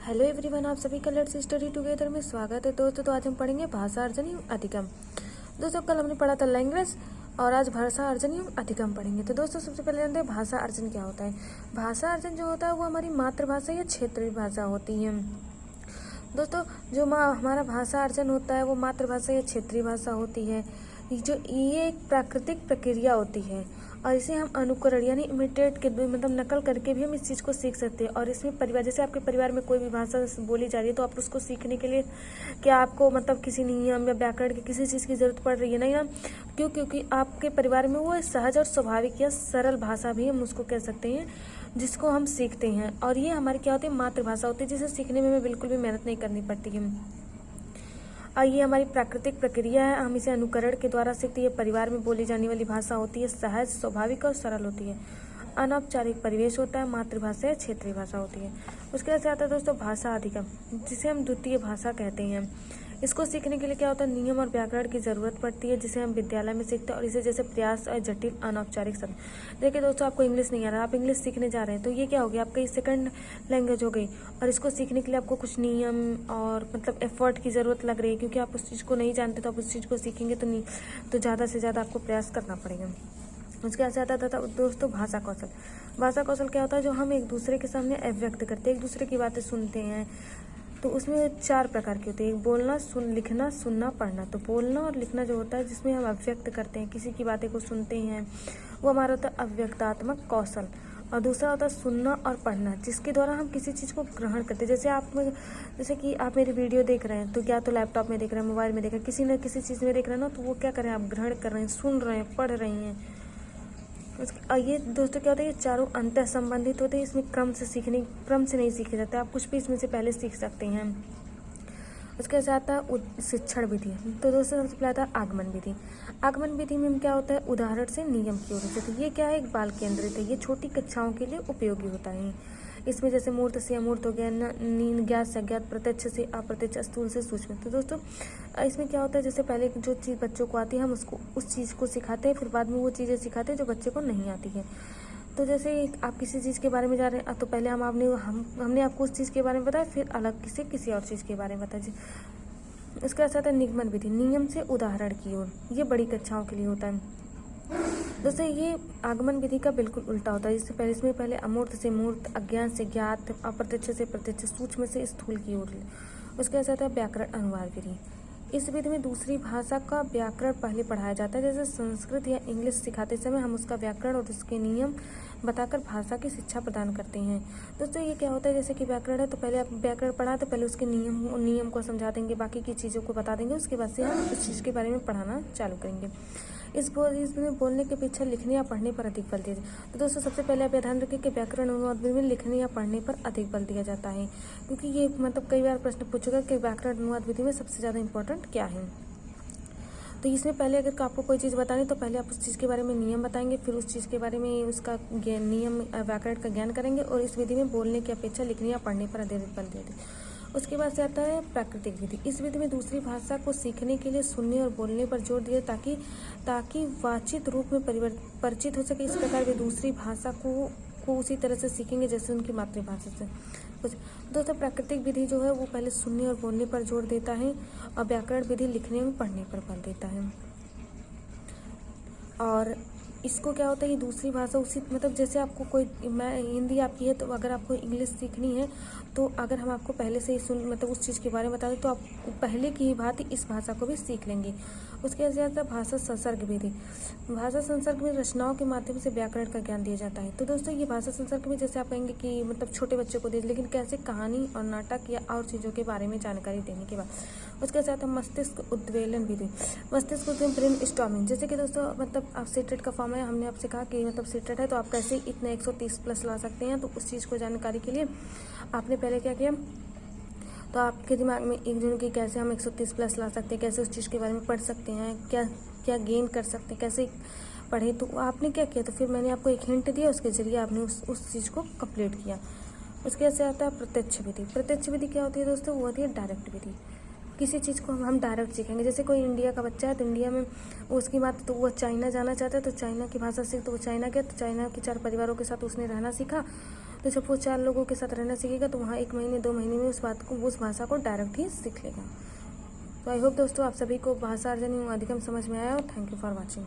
Hello everyone, आप सभी का लेट्स स्टडी टुगेदर में स्वागत है दोस्तों। तो आज हम पढ़ेंगे भाषा अर्जन एवं अधिगम। दोस्तों कल हमने पढ़ा था लैंग्वेज और आज भाषा अर्जन एवं अधिगम पढ़ेंगे। तो दोस्तों सबसे पहले जानते हैं भाषा अर्जन क्या होता है। भाषा अर्जन जो होता है वो हमारी मातृभाषा या क्षेत्रीय भाषा होती है। दोस्तों जो हमारा भाषा अर्जन होता है वो मातृभाषा या क्षेत्रीय भाषा होती है। ये एक प्राकृतिक प्रक्रिया होती है और इसे हम अनुकरण यानी इमिटेट के मतलब नकल करके भी हम इस चीज़ को सीख सकते हैं। और इसमें परिवार, जैसे आपके परिवार में कोई भी भाषा बोली जा रही है तो आप उसको सीखने के लिए क्या आपको मतलब किसी नियम या व्याकरण की किसी चीज़ की ज़रूरत पड़ रही है? नहीं ना, क्योंकि आपके परिवार में वो सहज और स्वाभाविक या सरल भाषा भी हम उसको कह सकते हैं जिसको हम सीखते हैं। और ये हमारी क्या होती है, मातृभाषा होती है जिसे सीखने में हमें बिल्कुल भी मेहनत नहीं करनी पड़ती है। और ये हमारी प्राकृतिक प्रक्रिया है, हम इसे अनुकरण के द्वारा सीखते हैं। परिवार में बोली जाने वाली भाषा होती है, सहज, स्वाभाविक और सरल होती है। अनौपचारिक परिवेश होता है, मातृभाषा या क्षेत्रीय भाषा होती है। उसके बाद आता है दोस्तों भाषा अधिगम, जिसे हम द्वितीय भाषा कहते हैं। इसको सीखने के लिए क्या होता है, नियम और व्याकरण की ज़रूरत पड़ती है जिसे हम विद्यालय में सीखते हैं। और इसे जैसे प्रयास और जटिल अनौपचारिक शब्द। देखिए दोस्तों, आपको इंग्लिश नहीं आ रहा, आप इंग्लिश सीखने जा रहे हैं तो ये क्या हो गया, आपका सेकंड लैंग्वेज हो गई। और इसको सीखने के लिए आपको कुछ नियम और मतलब एफर्ट की ज़रूरत लग रही है, क्योंकि आप उस चीज़ को नहीं जानते तो आप उस चीज़ को सीखेंगे तो ज़्यादा से ज़्यादा आपको प्रयास करना पड़ेगा। उसके बाद आता था दोस्तों भाषा कौशल। भाषा कौशल क्या होता है, जो हम एक दूसरे के सामने अभिव्यक्त करते हैं, एक दूसरे की बातें सुनते हैं। तो उसमें 4 प्रकार की होती है, बोलना, लिखना, सुनना, पढ़ना। तो बोलना और लिखना जो होता है जिसमें हम अभिव्यक्त करते हैं, किसी की बातें को सुनते हैं, वो हमारा होता है अभिव्यक्तात्मक कौशल। और दूसरा होता है सुनना और पढ़ना, जिसके द्वारा हम किसी चीज़ को ग्रहण करते हैं। जैसे कि आप मेरी वीडियो देख रहे हैं तो क्या तो लैपटॉप में देख रहे हैं, मोबाइल में देख रहे हैं, किसी न किसी चीज़ में देख रहे हैं ना, तो वो क्या कर रहे हैं, आप ग्रहण कर रहे हैं, सुन रहे हैं, पढ़ रहे हैं। ये दोस्तों क्या होता है, ये चारों अंतः संबंधित होते हैं। इसमें क्रम से नहीं सीखे जाते, आप कुछ भी इसमें से पहले सीख सकते हैं। उसके साथ आता है शिक्षण विधि। तो दोस्तों सबसे पहले आता है आगमन विधि। आगमन विधि में क्या होता है, उदाहरण से नियम की ओर से। तो ये क्या है, एक बाल केंद्रित है, ये छोटी कक्षाओं के लिए उपयोगी होता है। इसमें जैसे मूर्त से अमूर्त हो गया, ज्ञात से अज्ञात, प्रत्यक्ष से अप्रत्यक्ष, स्थूल से सूक्ष्म। तो दोस्तों इसमें क्या होता है, जैसे पहले जो चीज़ बच्चों को आती है हम उसको उस चीज़ को सिखाते हैं, फिर बाद में वो चीज़ें सिखाते हैं जो बच्चे को नहीं आती है। तो जैसे आप किसी चीज़ के बारे में जा रहे हैं तो पहले हमने आपको उस चीज़ के बारे में बताया, फिर अलग से किसी और चीज़ के बारे में बताया। इसके साथ है निगमन विधि, नियम से उदाहरण की ओर। ये बड़ी कक्षाओं के लिए होता है। दोस्तों ये आगमन विधि का बिल्कुल उल्टा होता है। इसमें पहले अमूर्त से मूर्त, अज्ञात से ज्ञात, अप्रत्यक्ष से प्रत्यक्ष, सूक्ष्म से स्थूल की ओर। उसके साथ है व्याकरण अनुवाद विधि। इस विधि में दूसरी भाषा का व्याकरण पहले पढ़ाया जाता है। जैसे संस्कृत या इंग्लिश सिखाते समय हम उसका व्याकरण और उसके नियम बताकर भाषा की शिक्षा प्रदान करते हैं। दोस्तों ये क्या होता है, जैसे कि व्याकरण है तो पहले आप व्याकरण पढ़ा तो पहले उसके नियम को समझा देंगे, बाकी की चीज़ों को बता देंगे, उसके बाद से हम उस चीज़ के बारे में पढ़ाना चालू करेंगे। इसमें बोलने के पीछे लिखने या पढ़ने पर अधिक बल दिया जाए। तो दोस्तों सबसे पहले आप ध्यान रखें कि व्याकरण अनुवाद में लिखने या पढ़ने पर अधिक बल दिया जाता है, क्योंकि ये मतलब कई बार प्रश्न पूछेगा कि व्याकरण अनुवाद विधि में सबसे ज़्यादा इंपॉर्टेंट क्या है। तो इसमें पहले अगर आपको कोई चीज़ बतानी तो पहले आप उस चीज़ के बारे में नियम बताएंगे, फिर उस चीज़ के बारे में उसका नियम व्याकरण का ज्ञान करेंगे। और इस विधि में बोलने की अपेक्षा लिखने या पढ़ने पर अधिक बल देते। उसके बाद से आता है प्राकृतिक विधि। इस विधि में दूसरी भाषा को सीखने के लिए सुनने और बोलने पर जोर दिया ताकि वाचित रूप में परिचित हो सके। इस प्रकार वे दूसरी भाषा को उसी तरह से सीखेंगे जैसे उनकी मातृभाषा से। दोस्तों प्राकृतिक विधि जो है वो पहले सुनने और बोलने पर जोर देता है और व्याकरण विधि लिखने और पढ़ने पर बल देता है। और इसको क्या होता है, ये दूसरी भाषा उसी मतलब जैसे आपको हिंदी आपकी है तो अगर आपको इंग्लिश सीखनी है तो अगर हम आपको पहले से ही मतलब उस चीज़ के बारे में बता दें तो आप पहले की ही भांति इस भाषा को भी सीख लेंगे। उसके बाद भाषा संसर्ग विधि। भाषा संसर्ग में रचनाओं के माध्यम से व्याकरण का ज्ञान दिया जाता है। तो दोस्तों ये भाषा संसर्ग में जैसे आप कहेंगे कि मतलब छोटे बच्चों को दे, लेकिन कैसे कहानी और नाटक या और चीज़ों के बारे में जानकारी देने के बाद। उसके साथ मस्तिष्क उद्वेलन विधि। मस्तिष्क उद्वेलन ब्रेन स्टॉर्मिंग, जैसे कि दोस्तों मतलब आप सीटेट का फॉर्म है, हमने आपसे कहा कि मतलब सीटेट है तो आप कैसे इतने 130 प्लस ला सकते हैं। तो उस चीज़ को जानकारी के लिए आपने पहले क्या किया, तो आपके दिमाग में एक दिन की कैसे हम 130 प्लस ला सकते हैं, कैसे उस चीज़ के बारे में पढ़ सकते हैं, क्या गेन कर सकते हैं, कैसे पढ़े। तो आपने क्या किया, तो फिर मैंने आपको एक हिंट दिया, उसके जरिए आपने उस चीज़ को कंप्लीट किया। उसके से आता है प्रत्यक्ष विधि। प्रत्यक्ष विधि क्या होती है दोस्तों, वो होती है डायरेक्ट विधि। किसी चीज़ को हम डायरेक्ट सीखेंगे। जैसे कोई इंडिया का बच्चा है तो इंडिया में उसकी बात, तो वो चाइना जाना चाहता है तो चाइना की भाषा सीख, तो वो चाइना गया तो चाइना के 4 परिवारों के साथ उसने रहना सीखा। तो जब वो 4 लोगों के साथ रहना सीखेगा तो वहाँ 1 महीने 2 महीने में उस भाषा को डायरेक्ट ही सीख लेगा। तो आई होप दोस्तों आप सभी को भाषा अर्जन एवं अधिगम समझ में आया हो। Thank you for watching.